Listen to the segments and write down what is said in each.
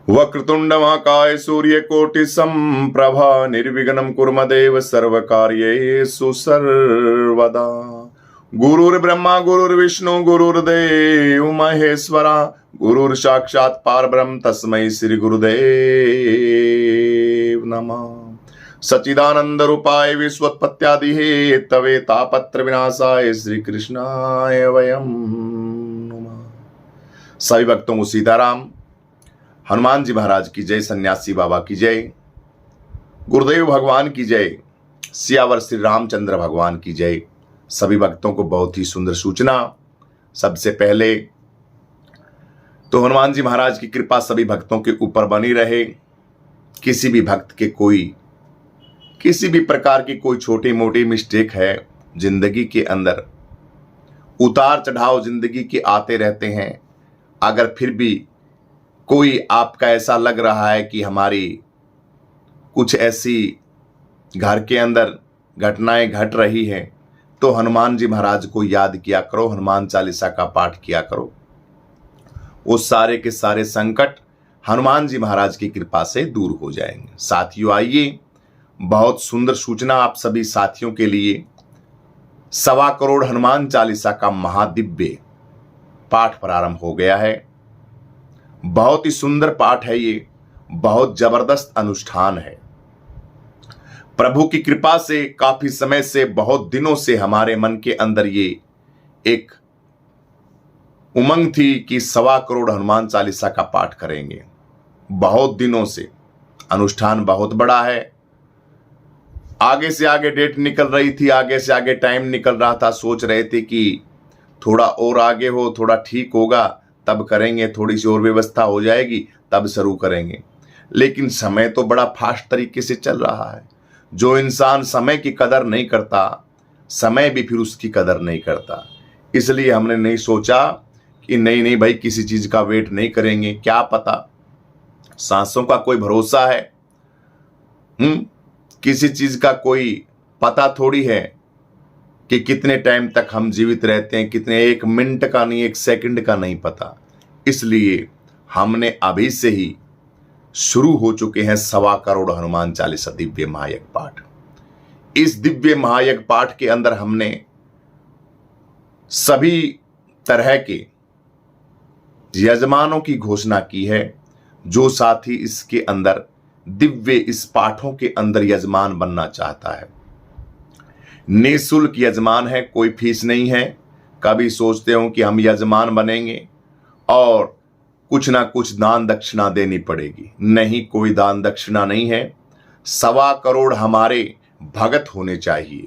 वक्रतुंड महाकाय सूर्यकोटि संप्रभा निर्विघ्नं कुर्मदेव सर्वकार्येषु सर्वदा। गुरुर्ब्रह्मा गुरुर्विष्णु गुरुर्देव महेश्वरा गुरुर्साक्षात् परब्रह्म तस्मै श्री गुरुदेव नमः। सच्चिदानंद रूपाय विश्वोत्पत्त्यादि हेतवे तापत्र विनाशाय श्री कृष्णाय वयम नमः। सभी भक्तों को सीताराम। हनुमान जी महाराज की जय, सन्यासी बाबा की जय, गुरुदेव भगवान की जय, सियावर श्री रामचंद्र भगवान की जय। सभी भक्तों को बहुत ही सुंदर सूचना। सबसे पहले तो हनुमान जी महाराज की कृपा सभी भक्तों के ऊपर बनी रहे। किसी भी भक्त के किसी भी प्रकार की कोई छोटी मोटी मिस्टेक है जिंदगी के अंदर, उतार चढ़ाव जिंदगी के आते रहते हैं। अगर फिर भी कोई आपका ऐसा लग रहा है कि हमारी कुछ ऐसी घर के अंदर घटनाएं घट रही हैं, तो हनुमान जी महाराज को याद किया करो, हनुमान चालीसा का पाठ किया करो। वो सारे के सारे संकट हनुमान जी महाराज की कृपा से दूर हो जाएंगे। साथियों, आइए बहुत सुंदर सूचना आप सभी साथियों के लिए। 1.25 करोड़ हनुमान चालीसा का महादिव्य पाठ प्रारंभ हो गया है। बहुत ही सुंदर पाठ है ये, बहुत जबरदस्त अनुष्ठान है। प्रभु की कृपा से काफी समय से, बहुत दिनों से हमारे मन के अंदर ये एक उमंग थी कि 1.25 करोड़ हनुमान चालीसा का पाठ करेंगे। बहुत दिनों से अनुष्ठान बहुत बड़ा है। आगे से आगे डेट निकल रही थी, आगे से आगे टाइम निकल रहा था। सोच रहे थे कि थोड़ा और आगे हो, थोड़ा ठीक होगा तब करेंगे, थोड़ी सी और व्यवस्था हो जाएगी तब शुरू करेंगे। लेकिन समय तो बड़ा फास्ट तरीके से चल रहा है। जो इंसान समय की कदर नहीं करता, समय भी फिर उसकी कदर नहीं करता। इसलिए हमने नहीं सोचा कि नहीं भाई किसी चीज का वेट नहीं करेंगे। क्या पता, सांसों का कोई भरोसा है? किसी चीज का कोई पता थोड़ी है कि कितने टाइम तक हम जीवित रहते हैं, कितने, 1 मिनट का नहीं, 1 सेकंड का नहीं पता। इसलिए हमने अभी से ही शुरू हो चुके हैं 1.25 करोड़ हनुमान चालीसा दिव्य महायज्ञ पाठ। इस दिव्य महायज्ञ पाठ के अंदर हमने सभी तरह के यजमानों की घोषणा की है। जो साथी इसके अंदर दिव्य इस पाठों के अंदर यजमान बनना चाहता है, निःशुल्क यजमान है, कोई फीस नहीं है। कभी सोचते हो कि हम यजमान बनेंगे और कुछ ना कुछ दान दक्षिणा देनी पड़ेगी। नहीं, कोई दान दक्षिणा नहीं है। 1.25 करोड़ हमारे भगत होने चाहिए।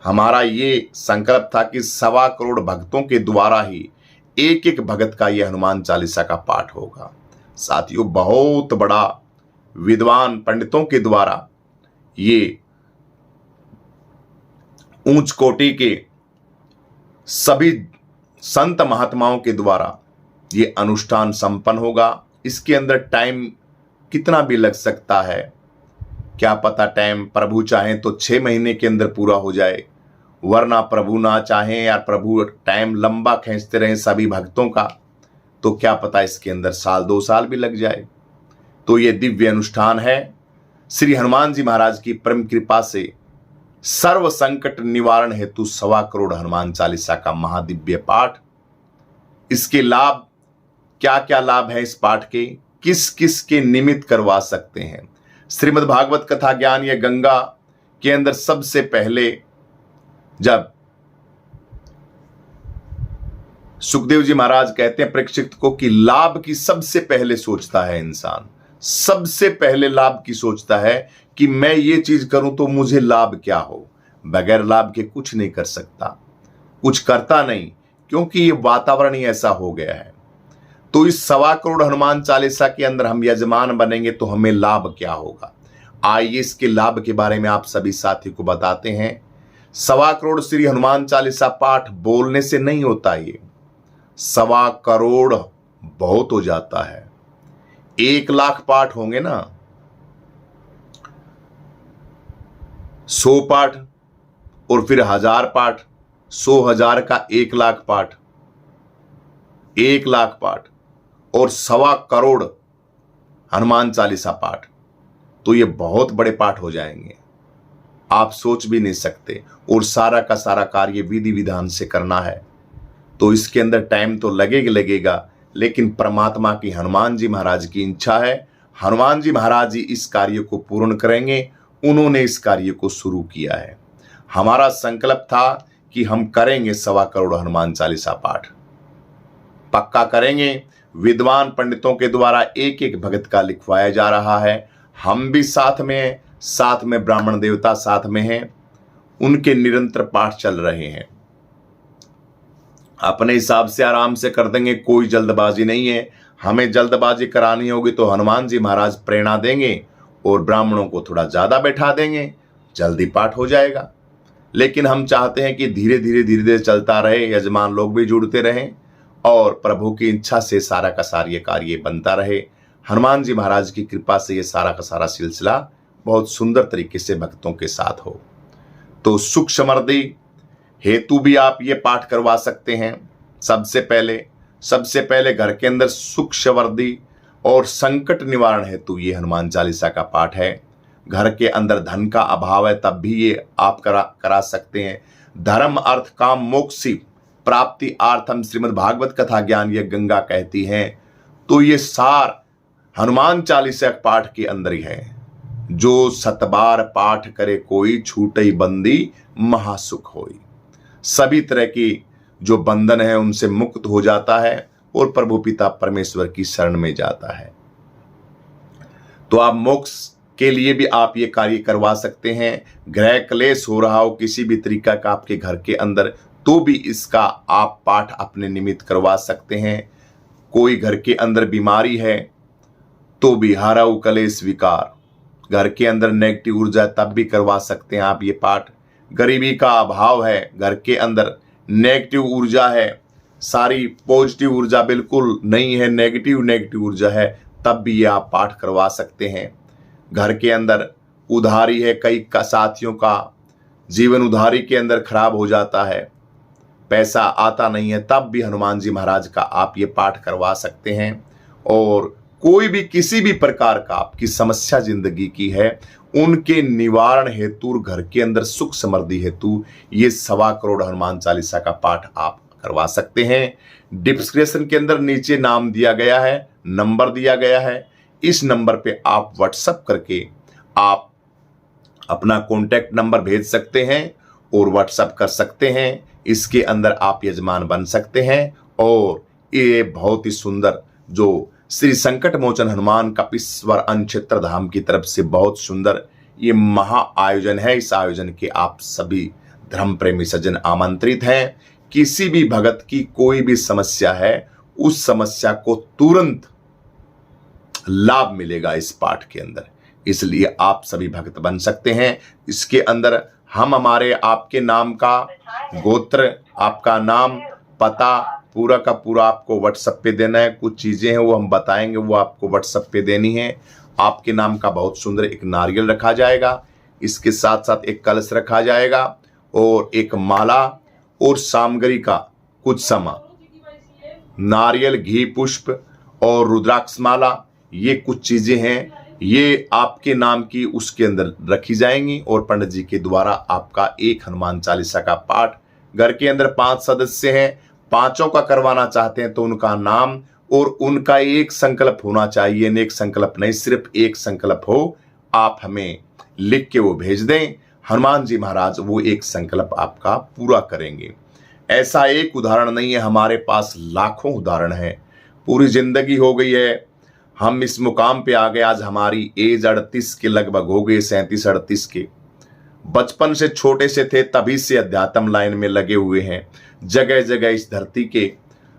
हमारा ये संकल्प था कि 1.25 करोड़ भक्तों के द्वारा ही एक एक भगत का यह हनुमान चालीसा का पाठ होगा। साथियों, बहुत बड़ा विद्वान पंडितों के द्वारा, ये ऊंच कोटि के सभी संत महात्माओं के द्वारा ये अनुष्ठान संपन्न होगा। इसके अंदर टाइम कितना भी लग सकता है, क्या पता टाइम प्रभु चाहें तो 6 महीने के अंदर पूरा हो जाए, वरना प्रभु ना चाहें या प्रभु टाइम लंबा खींचते रहें सभी भक्तों का, तो क्या पता इसके अंदर 1-2 साल भी लग जाए। तो ये दिव्य अनुष्ठान है। श्री हनुमान जी महाराज की परम कृपा से सर्व संकट निवारण हेतु 1.25 करोड़ हनुमान चालीसा का महादिव्य पाठ। इसके लाभ क्या क्या लाभ है इस पाठ के, किस किस के निमित्त करवा सकते हैं। श्रीमद् भागवत कथा ज्ञान या गंगा के अंदर सबसे पहले जब सुखदेव जी महाराज कहते हैं परीक्षित को कि लाभ की सबसे पहले सोचता है इंसान, सबसे पहले लाभ की सोचता है कि मैं ये चीज करूं तो मुझे लाभ क्या हो। बगैर लाभ के कुछ नहीं कर सकता, कुछ करता नहीं, क्योंकि ये वातावरण ही ऐसा हो गया है। तो इस 1.25 करोड़ हनुमान चालीसा के अंदर हम यजमान बनेंगे तो हमें लाभ क्या होगा। आइए इसके लाभ के बारे में आप सभी साथी को बताते हैं। 1.25 करोड़ श्री हनुमान चालीसा पाठ बोलने से नहीं होता, ये 1.25 करोड़ बहुत हो जाता है। 1 लाख पाठ होंगे ना, 100 पाठ और फिर 1000 पाठ, 100,000 का 1 लाख पाठ, 1 लाख पाठ और 1.25 करोड़ हनुमान चालीसा पाठ, तो ये बहुत बड़े पाठ हो जाएंगे, आप सोच भी नहीं सकते। और सारा का सारा कार्य विधि विधान से करना है, तो इसके अंदर टाइम तो लगेगा, लेकिन परमात्मा की, हनुमान जी महाराज की इच्छा है, हनुमान जी महाराज जी इस कार्य को पूर्ण करेंगे। उन्होंने इस कार्य को शुरू किया है। हमारा संकल्प था कि हम करेंगे 1.25 करोड़ हनुमान चालीसा पाठ, पक्का करेंगे। विद्वान पंडितों के द्वारा एक एक भगत का लिखवाया जा रहा है, हम भी साथ में ब्राह्मण देवता साथ में हैं, उनके निरंतर पाठ चल रहे हैं। अपने हिसाब से आराम से कर देंगे, कोई जल्दबाजी नहीं है। हमें जल्दबाजी करानी होगी तो हनुमान जी महाराज प्रेरणा देंगे और ब्राह्मणों को थोड़ा ज्यादा बैठा देंगे, जल्दी पाठ हो जाएगा। लेकिन हम चाहते हैं कि धीरे धीरे चलता रहे, यजमान लोग भी जुड़ते रहें और प्रभु की इच्छा से सारा का सारा कार्य बनता रहे। हनुमान जी महाराज की कृपा से ये सारा का सारा सिलसिला बहुत सुंदर तरीके से भक्तों के साथ हो। तो सुख समृद्धि हेतु भी आप ये पाठ करवा सकते हैं। सबसे पहले घर के अंदर सुख समृद्धि और संकट निवारण हेतु ये हनुमान चालीसा का पाठ है। घर के अंदर धन का अभाव है तब भी ये आप करा सकते हैं। धर्म अर्थ काम मोक्ष प्राप्ति आर्थम श्रीमद् भागवत कथा ज्ञान ये गंगा कहती है। तो ये सार हनुमान चालीसा पाठ के अंदर ही है। जो 7 बार पाठ करे कोई, छूटई बंदी महासुख होई। सभी तरह की जो बंधन है उनसे मुक्त हो जाता है और प्रभु पिता परमेश्वर की शरण में जाता है। तो आप मोक्ष के लिए भी आप ये कार्य करवा सकते हैं। ग्रह क्लेश हो रहा हो किसी भी तरीका का आपके घर के अंदर, तो भी इसका आप पाठ अपने निमित्त करवा सकते हैं। कोई घर के अंदर बीमारी है तो भी हाराऊ क्लेश विकार, घर के अंदर नेगेटिव ऊर्जा, तब भी करवा सकते हैं आप ये पाठ। गरीबी का अभाव है, घर के अंदर नेगेटिव ऊर्जा है, सारी पॉजिटिव ऊर्जा बिल्कुल नहीं है, नेगेटिव ऊर्जा है, तब भी ये आप पाठ करवा सकते हैं। घर के अंदर उधारी है, कई साथियों का जीवन उधारी के अंदर खराब हो जाता है, पैसा आता नहीं है, तब भी हनुमान जी महाराज का आप ये पाठ करवा सकते हैं। और कोई भी किसी भी प्रकार का आपकी समस्या जिंदगी की है, उनके निवारण हेतु, घर के अंदर सुख समृद्धि हेतु ये 1.25 करोड़ हनुमान चालीसा का पाठ आप करवा सकते हैं। डिस्क्रिप्शन के अंदर नीचे नाम दिया गया है, नंबर दिया गया है, इस नंबर पे आप व्हाट्सएप करके आप अपना कॉन्टैक्ट नंबर भेज सकते हैं और व्हाट्सएप कर सकते हैं। इसके अंदर आप यजमान बन सकते हैं। और ये बहुत ही सुंदर जो श्री संकट मोचन हनुमान कपीश्वर अनक्षेत्र धाम की तरफ से बहुत सुंदर ये महा आयोजन है। इस आयोजन के आप सभी धर्म प्रेमी सज्जन आमंत्रित हैं। किसी भी भगत की कोई भी समस्या है, उस समस्या को तुरंत लाभ मिलेगा इस पाठ के अंदर, इसलिए आप सभी भक्त बन सकते हैं। इसके अंदर हम हमारे आपके नाम का गोत्र, आपका नाम, पता पूरा का पूरा आपको व्हाट्सएप पे देना है। कुछ चीजें हैं वो हम बताएंगे, वो आपको व्हाट्सएप पे देनी है। आपके नाम का बहुत सुंदर एक नारियल रखा जाएगा, इसके साथ साथ एक कलश रखा जाएगा और एक माला और सामग्री का कुछ सामान, नारियल, घी, पुष्प और रुद्राक्ष माला, ये कुछ चीजें हैं, ये आपके नाम की उसके अंदर रखी जाएंगी। और पंडित जी के द्वारा आपका एक हनुमान चालीसा का पाठ, घर के अंदर 5 सदस्य हैं, 5 का करवाना चाहते हैं तो उनका नाम और उनका एक संकल्प होना चाहिए। नेक संकल्प नहीं, सिर्फ एक संकल्प हो, आप हमें लिख के वो भेज दें। हनुमान जी महाराज वो एक संकल्प आपका पूरा करेंगे। ऐसा एक उदाहरण नहीं है, हमारे पास लाखों उदाहरण है। पूरी जिंदगी हो गई है, हम इस मुकाम पे आ गए। आज हमारी एज 38 के लगभग हो गई, 37-38 के। बचपन से छोटे से थे तभी से अध्यात्म लाइन में लगे हुए हैं। जगह जगह इस धरती के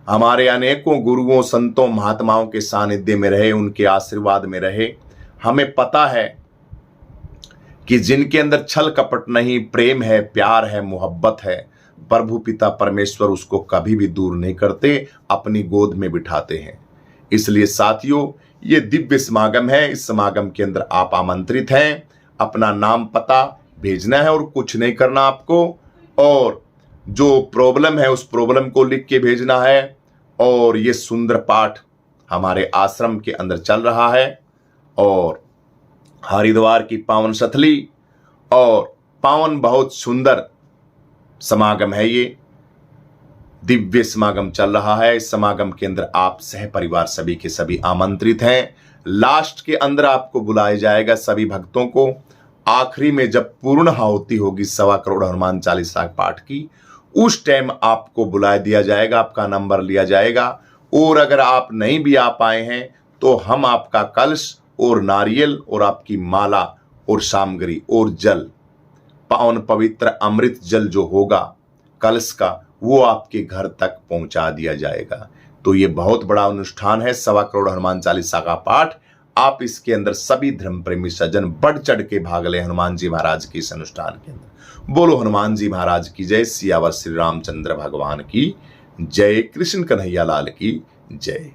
हमारे अनेकों गुरुओं, संतों, महात्माओं के सानिध्य में रहे, उनके आशीर्वाद में रहे। हमें पता है कि जिनके अंदर छल कपट नहीं, प्रेम है, प्यार है, मोहब्बत है, प्रभु पिता परमेश्वर उसको कभी भी दूर नहीं करते, अपनी गोद में बिठाते हैं। इसलिए साथियों, ये दिव्य समागम है। इस समागम के अंदर आप आमंत्रित हैं। अपना नाम, पता भेजना है और कुछ नहीं करना आपको। और जो प्रॉब्लम है उस प्रॉब्लम को लिख के भेजना है। और ये सुंदर पाठ हमारे आश्रम के अंदर चल रहा है। और हरिद्वार की पावन सथली और पावन बहुत सुंदर समागम है। ये दिव्य समागम चल रहा है। इस समागम के अंदर आप सह परिवार सभी के सभी आमंत्रित हैं। लास्ट के अंदर आपको बुलाया जाएगा सभी भक्तों को। आखिरी में जब पूर्ण आहुति होगी 1.25 करोड़ हनुमान चालीसा पाठ की, उस टाइम आपको बुला दिया जाएगा, आपका नंबर लिया जाएगा। और अगर आप नहीं भी आ पाए हैं तो हम आपका कलश और नारियल और आपकी माला और सामग्री और जल, पावन पवित्र अमृत जल जो होगा कलश का, वो आपके घर तक पहुंचा दिया जाएगा। तो ये बहुत बड़ा अनुष्ठान है, 1.25 करोड़ हनुमान चालीसा का पाठ। आप इसके अंदर सभी धर्म प्रेमी सज्जन बढ़ चढ़ के भाग ले हनुमान जी महाराज के इस अनुष्ठान के अंदर। बोलो हनुमान जी महाराज की जय, सियावर श्री रामचंद्र भगवान की जय, कृष्ण कन्हैया लाल की जय।